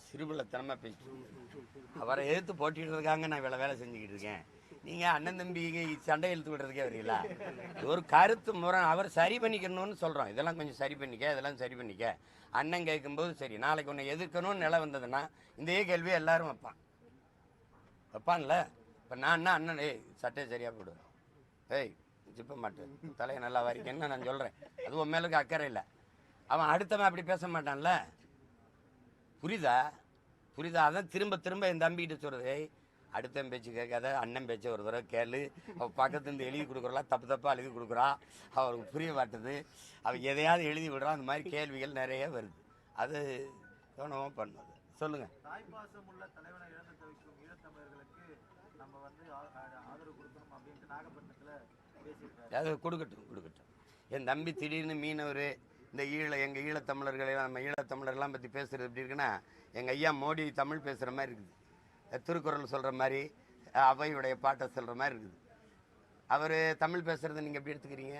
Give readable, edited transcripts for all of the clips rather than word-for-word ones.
சிறுபிள்ளைத்தனமா பேசி அவரை எதிர்த்து போட்டிடுறதுக்காக நான் இவ்வளோ வேலை செஞ்சுக்கிட்டு இருக்கேன். நீங்கள் அண்ணன் தம்பி சண்டை இழுத்து விடுறதுக்கே வரீங்களா? ஒரு கருத்து முறை அவர் சரி பண்ணிக்கணும்னு சொல்கிறோம். இதெல்லாம் கொஞ்சம் சரி பண்ணிக்க, இதெல்லாம் சரி பண்ணிக்க. அண்ணன் கேட்கும்போது சரி, நாளைக்கு ஒன்று எதிர்க்கணும்னு நிலை வந்ததுன்னா இந்த கேள்வியை எல்லாரும் வைப்பான்ல. இப்போ நான் என்ன அண்ணன் சட்டையை சரியாக போடுவேன், ஜிப்ப மாட்டேன், தலையை நல்லா வரைக்கன்னு நான் சொல்கிறேன். அது உன் மேலுக்கு அக்கறை இல்லை. அவன் அடுத்தவன் அப்படி பேச மாட்டான்ல. புரியுதா? அதான் திரும்ப திரும்ப என் தம்பிக்கிட்ட சொல்கிறது, அடுத்த பேச்சு கேட்காத, அண்ணன் பேச்சை ஒரு தடவை கேளு. அவள் பக்கத்துலேருந்து எழுதி கொடுக்குறலாம், தப்பாக எழுதி கொடுக்குறா, அவருக்கு புரிய மாட்டுது, அவள் எதையாவது எழுதி விடுறான். அந்த மாதிரி கேள்விகள் நிறைய வருது. அது கவனமாக பண்ணுது. சொல்லுங்கள். தாய்ப்பாசம் உள்ள தலைவனை இழந்து தவிக்கும் ஈழத்தமிழர்களுக்கு நம்ம வந்து ஆதரவு கொடுக்கணும் அப்படின்ட்டு நாகப்பட்டினத்தில் பேசியிருக்காரு. அது கொடுக்கட்டும். என் தம்பி திடீர்னு மீனவர் இந்த எங்கள் ஈழத்தமிழர்களெல்லாம் நம்ம ஈழத்தமிழர்லாம் பற்றி பேசுகிறது எப்படி இருக்குன்னா, எங்கள் ஐயா மோடி தமிழ் பேசுகிற மாதிரி இருக்குது. திருக்குறள் சொல்கிற மாதிரி, அவையுடைய பாட்டை சொல்கிற மாதிரி இருக்குது. அவர் தமிழ் பேசுகிறத நீங்கள் எப்படி எடுத்துக்கிறீங்க?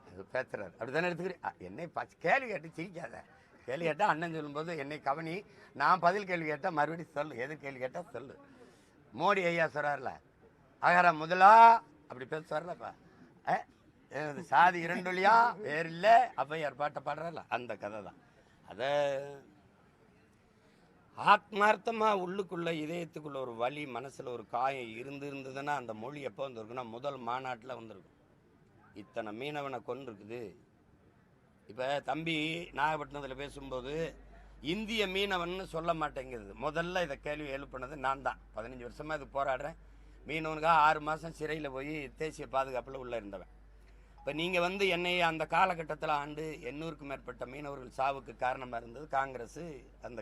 அது பேசுகிறார், அப்படி தானே எடுத்துக்கிறீங்க. என்னை கேள்வி கேட்டு சிரிக்காத. கேள்வி கேட்டால் அண்ணன் சொல்லும்போது என்னை கவனி, நான் பதில் கேள்வி கேட்டால் மறுபடியும் சொல்லு, எது கேள்வி கேட்டால் சொல்லு. மோடி ஐயா சொல்கிறார்ல, அகர முதலா அப்படி பேசுவார்லப்பா, சாதி இரண்டொழியா வேறு இல்லை, அவ்வையார் பாட்டை பாடுறாருல, அந்த கதை தான். அதை ஆத்மார்த்தமாக உள்ளுக்குள்ளே இதயத்துக்குள்ள ஒரு வலி, மனசில் ஒரு காயம் இருந்ததுன்னா அந்த மொழி எப்போ வந்திருக்குன்னா முதல் மாநாட்டில் வந்திருக்கும். இத்தனை மீனவனை கொண்டிருக்குது. இப்போ தம்பி நாகப்பட்டினத்தில் பேசும்போது இந்திய மீனவன் சொல்ல மாட்டேங்கிறது. முதல்ல இதை கேள்வி எழுப்பினது நான் தான். 15 வருஷமாக இது போராடுறேன். மீனவனுக்காக 6 மாதம் சிறையில் போய் தேசிய பாதுகாப்பில் உள்ளே இருந்தவன். இப்போ நீங்கள் என்னை அந்த காலகட்டத்தில் 800க்கும் மேற்பட்ட மீனவர்கள் சாவுக்கு காரணமாக இருந்தது காங்கிரஸ். அந்த